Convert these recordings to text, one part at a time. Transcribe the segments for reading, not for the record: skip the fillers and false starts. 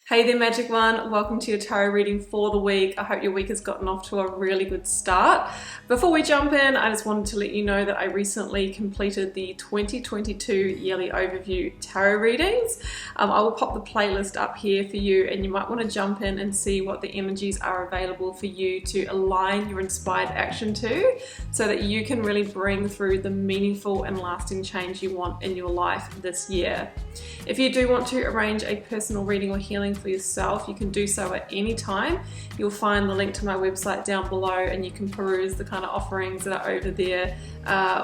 Hey there, Magic One. Welcome to your tarot reading for the week. I hope your week has gotten off to a really good start. Before we jump in, I just wanted to let you know that I recently completed the 2022 yearly overview tarot readings. I will pop the playlist up here for you, and you might want to jump in and see what the energies are available for you to align your inspired action to, so that you can really bring through the meaningful and lasting change you want in your life this year. If you do want to arrange a personal reading or healing for yourself, you can do so at any time. You'll find the link to my website down below, and you can peruse the kind of offerings that are over there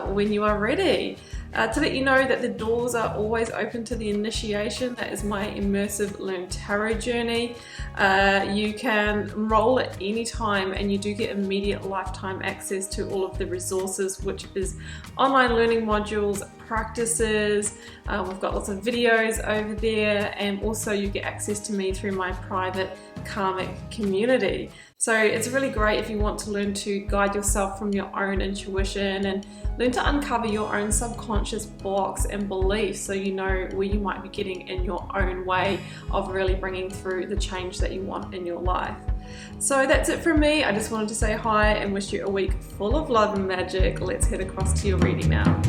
when you are ready. To let you know that the doors are always open to the initiation. That is my immersive Learn Tarot journey. You can enroll at any time, and you do get immediate lifetime access to all of the resources, which is online learning modules, practices. We've got lots of videos over there, and also you get access to me through my private karmic community. So it's really great if you want to learn to guide yourself from your own intuition and learn to uncover your own subconscious blocks and beliefs, so you know where you might be getting in your own way of really bringing through the change that you want in your life. So that's it from me. I just wanted to say hi and wish you a week full of love and magic. Let's head across to your reading now.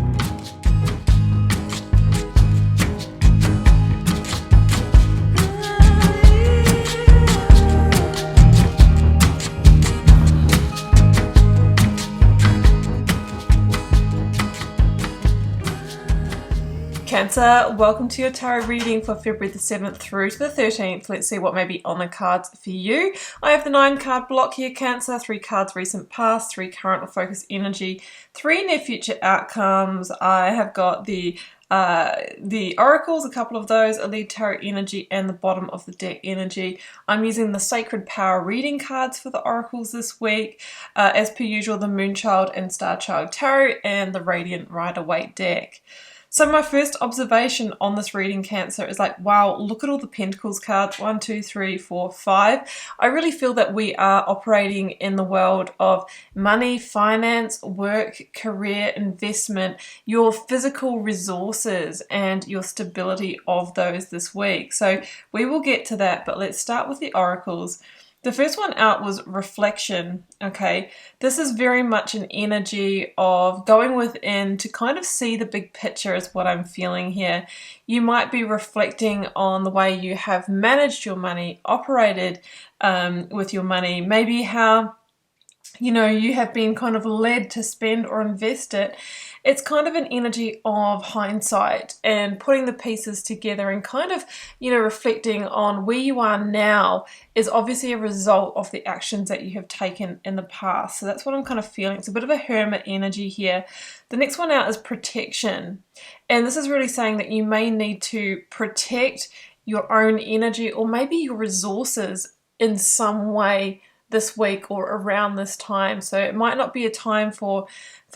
Cancer, welcome to your tarot reading for February the 7th through to the 13th. Let's see what may be on the cards for you. I have the 9 card block here, Cancer, 3 cards recent past, 3 current or focus energy, 3 near future outcomes. I have got the oracles, a couple of those, a lead tarot energy, and the bottom of the deck energy. I'm using the Sacred Power reading cards for the oracles this week. As per usual, the Moonchild and Starchild Tarot and the Radiant Rider-Waite deck. So my first observation on this reading, Cancer, is like, wow, look at all the Pentacles cards. 1, 2, 3, 4, 5. I really feel that we are operating in the world of money, finance, work, career, investment, your physical resources, and your stability of those this week. So we will get to that, but let's start with the oracles. The first one out was reflection, okay? This is very much an energy of going within to kind of see the big picture is what I'm feeling here. You might be reflecting on the way you have managed your money, operated with your money, maybe how you have been kind of led to spend or invest it. It's kind of an energy of hindsight and putting the pieces together and kind of, reflecting on where you are now is obviously a result of the actions that you have taken in the past. So that's what I'm kind of feeling. It's a bit of a hermit energy here. The next one out is protection. And this is really saying that you may need to protect your own energy or maybe your resources in some way this week or around this time. So it might not be a time for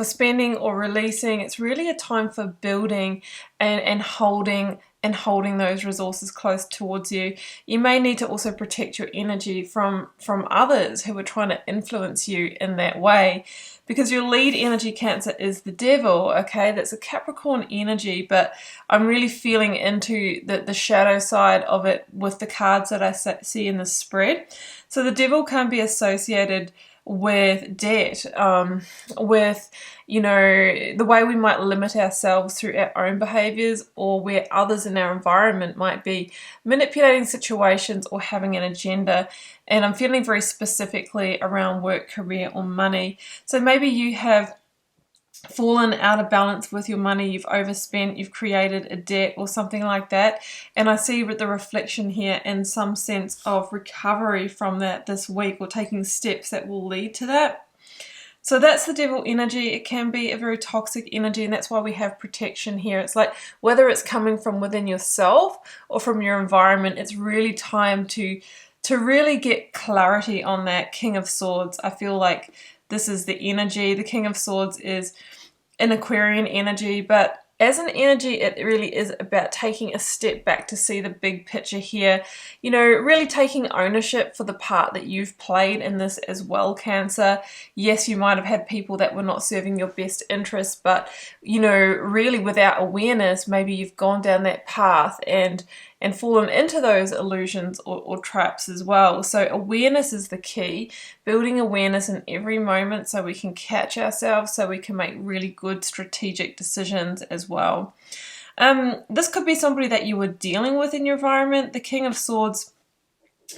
spending or releasing. It's really a time for building and holding those resources close towards you. You may need to also protect your energy from others who are trying to influence you in that way, because your lead energy, Cancer, is the Devil, okay? That's a Capricorn energy, but I'm really feeling into the shadow side of it with the cards that I see in the spread. So the Devil can be associated with debt, with, the way we might limit ourselves through our own behaviors, or where others in our environment might be manipulating situations or having an agenda. And I'm feeling very specifically around work, career, or money. So maybe you have fallen out of balance with your money, you've overspent, you've created a debt or something like that. And I see with the reflection here and some sense of recovery from that this week, or taking steps that will lead to that. So that's the Devil energy. It can be a very toxic energy, and that's why we have protection here. It's like whether it's coming from within yourself or from your environment, it's really time to really get clarity on that King of Swords. I feel like this is the energy. The King of Swords is an Aquarian energy, but as an energy, it really is about taking a step back to see the big picture here. Really taking ownership for the part that you've played in this as well, Cancer. Yes, you might have had people that were not serving your best interests, but, really without awareness, maybe you've gone down that path and and fallen into those illusions or traps as well. So awareness is the key, building awareness in every moment so we can catch ourselves, so we can make really good strategic decisions as well. This could be somebody that you were dealing with in your environment. The King of Swords,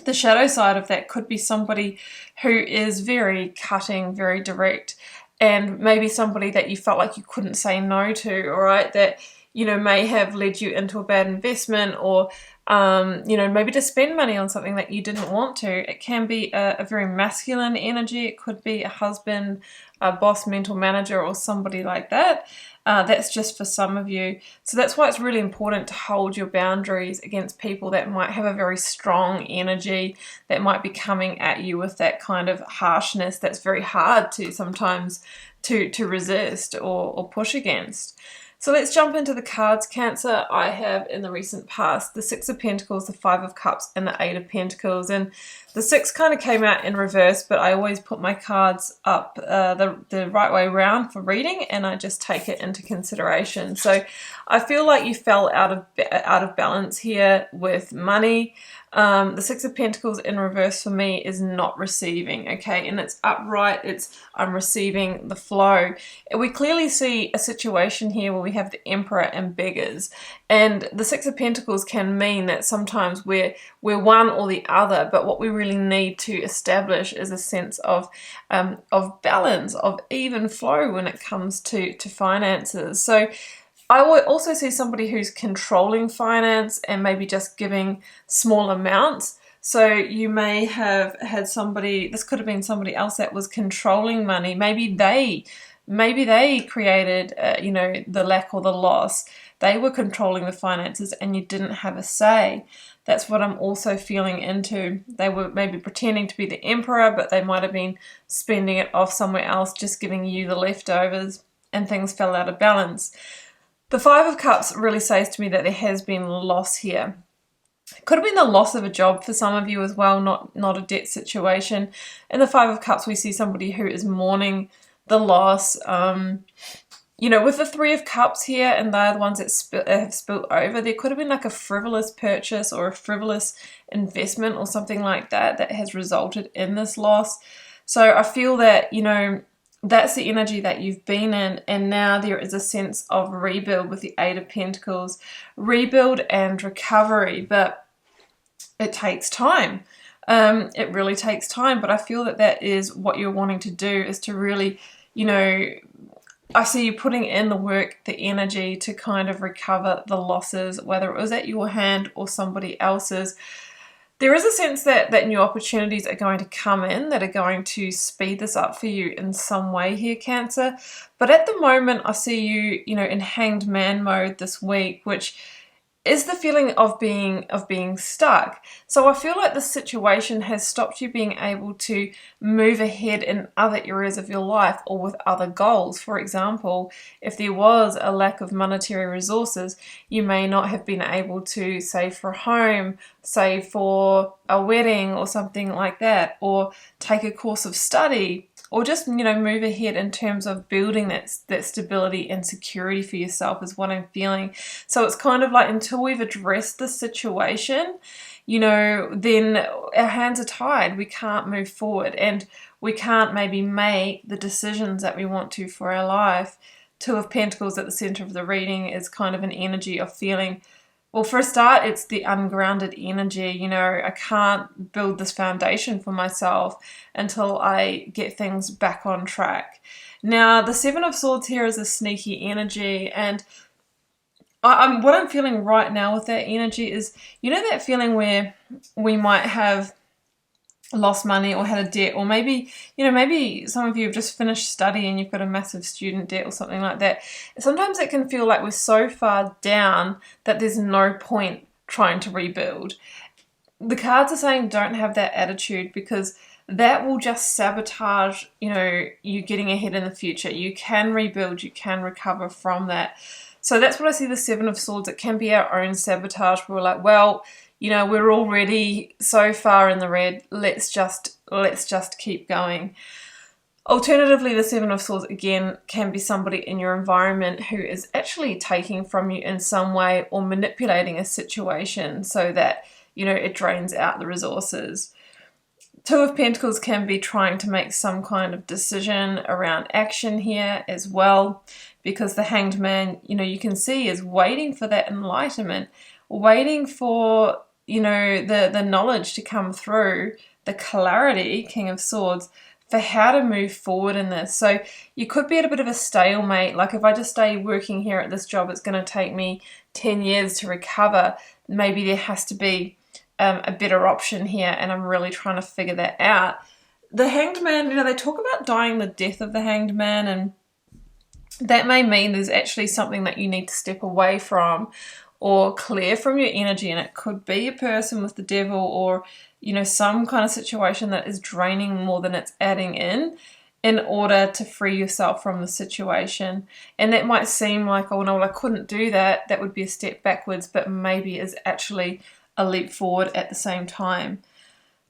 the shadow side of that could be somebody who is very cutting, very direct, and maybe somebody that you felt like you couldn't say no to, all right, that, you know, may have led you into a bad investment, or, you know, maybe to spend money on something that you didn't want to. It can be a very masculine energy. It could be a husband, a boss, mentor, manager, or somebody like that. That's just for some of you. So that's why it's really important to hold your boundaries against people that might have a very strong energy, that might be coming at you with that kind of harshness that's very hard to sometimes to resist or push against. So let's jump into the cards, Cancer. I have in the recent past the Six of Pentacles, the Five of Cups, and the Eight of Pentacles. And the Six kind of came out in reverse, but I always put my cards up the right way around for reading, and I just take it into consideration. So I feel like you fell out of balance here with money. The Six of Pentacles in reverse for me is not receiving, okay? And it's upright, I'm receiving the flow. We clearly see a situation here where we have the Emperor and beggars. And the Six of Pentacles can mean that sometimes we're one or the other, but what we really need to establish is a sense of balance, of even flow when it comes to finances. So I would also see somebody who's controlling finance and maybe just giving small amounts. So you may have had somebody, this could have been somebody else that was controlling money. Maybe they created, you know, the lack or the loss. They were controlling the finances and you didn't have a say. That's what I'm also feeling into. They were maybe pretending to be the Emperor, but they might have been spending it off somewhere else, just giving you the leftovers, and things fell out of balance. The Five of Cups really says to me that there has been loss here. It could have been the loss of a job for some of you as well, not a debt situation. In the Five of Cups, we see somebody who is mourning the loss. You know, with the Three of Cups here, and they're the ones that have spilt over, there could have been like a frivolous purchase or a frivolous investment or something like that that has resulted in this loss. So I feel that, you know, that's the energy that you've been in, and now there is a sense of rebuild with the Eight of Pentacles. Rebuild and recovery, but it takes time. It really takes time, but I feel that that is what you're wanting to do, is to really, you know, I see you putting in the work, the energy to kind of recover the losses, whether it was at your hand or somebody else's. There is a sense that new opportunities are going to come in that are going to speed this up for you in some way here, Cancer. But at the moment, I see you, you know, in Hanged Man mode this week, which is the feeling of being stuck. So I feel like the situation has stopped you being able to move ahead in other areas of your life or with other goals. For example, if there was a lack of monetary resources, you may not have been able to save for a home, save for a wedding or something like that, or take a course of study, or just, you know, move ahead in terms of building that stability and security for yourself is what I'm feeling. So it's kind of like until we've addressed the situation, you know, then our hands are tied. We can't move forward and we can't maybe make the decisions that we want to for our life. Two of Pentacles at the center of the reading is kind of an energy of feeling, well, for a start, it's the ungrounded energy. You know, I can't build this foundation for myself until I get things back on track. Now, the Seven of Swords here is a sneaky energy, and what I'm feeling right now with that energy is, you know, that feeling where we might have lost money or had a debt, or maybe, you know, maybe some of you have just finished study and you've got a massive student debt or something like that. Sometimes it can feel like we're so far down that there's no point trying to rebuild. The cards are saying don't have that attitude, because that will just sabotage, you know, you getting ahead in the future. You can rebuild, you can recover from that. So that's what I see the Seven of Swords. It can be our own sabotage. We're like, well, you know, we're already so far in the red. Let's just keep going. Alternatively, the Seven of Swords, again, can be somebody in your environment who is actually taking from you in some way or manipulating a situation so that, you know, it drains out the resources. Two of Pentacles can be trying to make some kind of decision around action here as well, because the Hanged Man, you know, you can see is waiting for that enlightenment, waiting for, you know, the knowledge to come through, the clarity, King of Swords, for how to move forward in this. So you could be at a bit of a stalemate. Like, if I just stay working here at this job, it's going to take me 10 years to recover. Maybe there has to be a better option here, and I'm really trying to figure that out. The Hanged Man, you know, they talk about dying the death of the Hanged Man, and that may mean there's actually something that you need to step away from or clear from your energy, and it could be a person with the devil, or, you know, some kind of situation that is draining more than it's adding in order to free yourself from the situation. And that might seem like, oh no, well, I couldn't do that, that would be a step backwards, but maybe is actually a leap forward at the same time.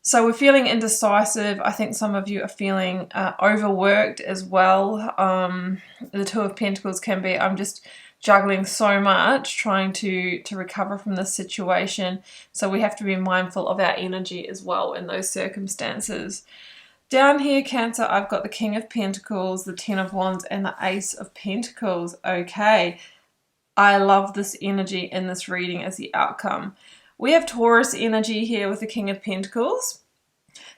So we're feeling indecisive. I think some of you are feeling overworked as well. The Two of Pentacles can be, I'm just juggling so much trying to recover from this situation. So we have to be mindful of our energy as well in those circumstances. Down here, Cancer, I've got the King of Pentacles, the Ten of Wands, and the Ace of Pentacles. Okay, I love this energy in this reading as the outcome. We have Taurus energy here with the King of Pentacles.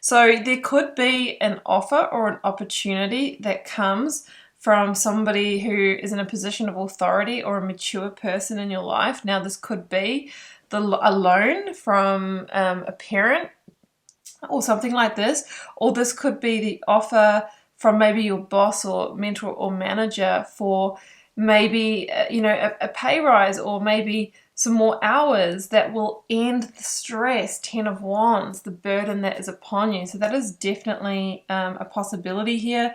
So there could be an offer or an opportunity that comes from somebody who is in a position of authority or a mature person in your life. Now, this could be a loan from a parent or something like this, or this could be the offer from maybe your boss or mentor or manager for maybe you know, a pay rise, or maybe some more hours that will end the stress. Ten of Wands, the burden that is upon you. So that is definitely a possibility here.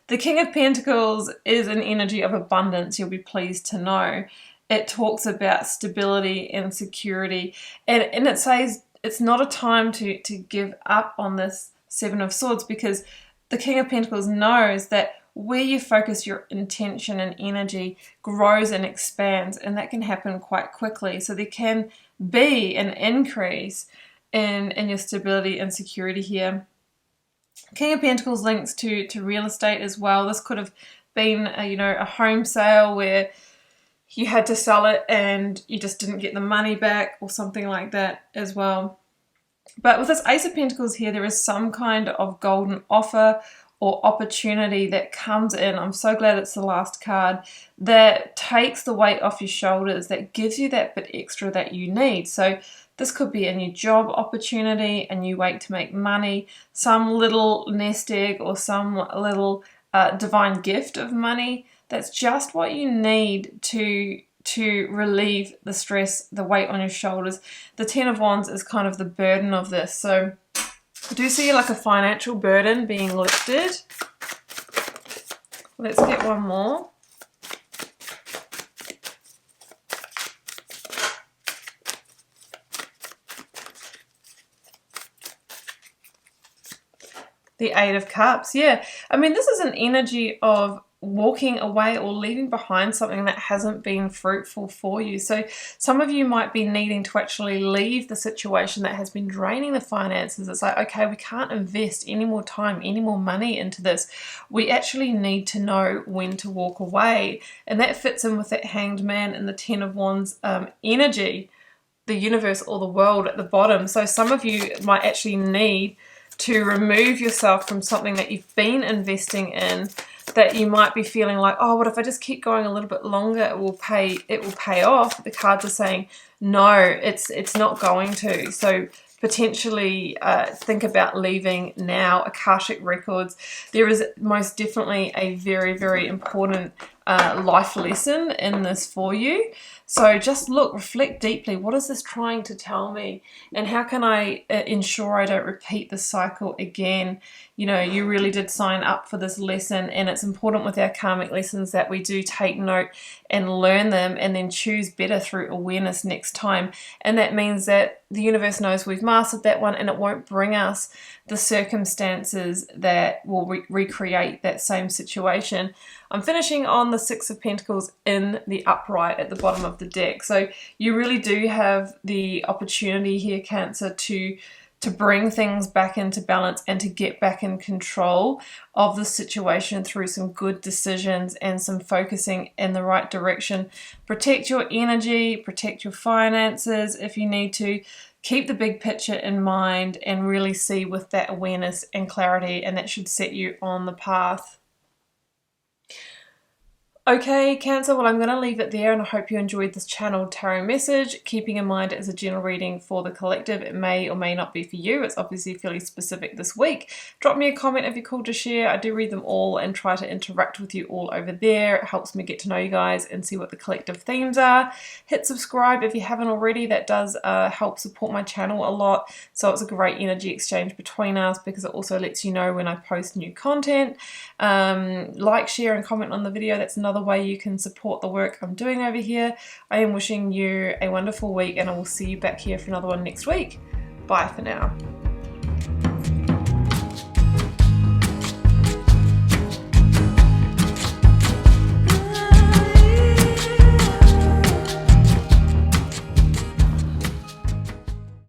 The King of Pentacles is an energy of abundance, you'll be pleased to know. It talks about stability and security, and it says it's not a time to give up on this Seven of Swords, because the King of Pentacles knows that where you focus your intention and energy grows and expands, and that can happen quite quickly. So there can be an increase in your stability and security here. King of Pentacles links to real estate as well. This could have been you know, a home sale where you had to sell it and you just didn't get the money back, or something like that as well. But with this Ace of Pentacles here, there is some kind of golden offer or opportunity that comes in. I'm so glad it's the last card, that takes the weight off your shoulders, that gives you that bit extra that you need. So this could be a new job opportunity, a new way to make money, some little nest egg or some little divine gift of money. That's just what you need to relieve the stress, the weight on your shoulders. The Ten of Wands is kind of the burden of this. So I do see like a financial burden being lifted. Let's get one more. The Eight of Cups. Yeah, I mean, this is an energy of walking away or leaving behind something that hasn't been fruitful for you. So some of you might be needing to actually leave the situation that has been draining the finances. It's like, okay, we can't invest any more time, any more money into this. We actually need to know when to walk away. And that fits in with that Hanged Man and the Ten of Wands energy, the universe or the world at the bottom. So some of you might actually need to remove yourself from something that you've been investing in, that you might be feeling like, oh, what if I just keep going a little bit longer, it will pay off. The cards are saying no, it's not going to. So potentially think about leaving now. Akashic records, there is most definitely a very, very important life lesson in this for you. So just look, reflect deeply. What is this trying to tell me? And how can I ensure I don't repeat the cycle again? You know, you really did sign up for this lesson, and it's important with our karmic lessons that we do take note and learn them and then choose better through awareness next time. And that means that the universe knows we've mastered that one, and it won't bring us the circumstances that will recreate that same situation. I'm finishing on the Six of Pentacles in the upright at the bottom of the deck. So you really do have the opportunity here, Cancer, to bring things back into balance and to get back in control of the situation through some good decisions and some focusing in the right direction. Protect your energy, protect your finances if you need to. Keep the big picture in mind and really see with that awareness and clarity, and that should set you on the path. Okay, Cancer, well, I'm going to leave it there, and I hope you enjoyed this channeled tarot message. Keeping in mind it is a general reading for the collective. It may or may not be for you. It's obviously fairly specific this week. Drop me a comment if you're cool to share. I do read them all and try to interact with you all over there. It helps me get to know you guys and see what the collective themes are. Hit subscribe if you haven't already. That does help support my channel a lot. So it's a great energy exchange between us because it also lets you know when I post new content. Like, share, and comment on the video. That's another way you can support the work I'm doing over here. I am wishing you a wonderful week, and I will see you back here for another one next week. Bye for now.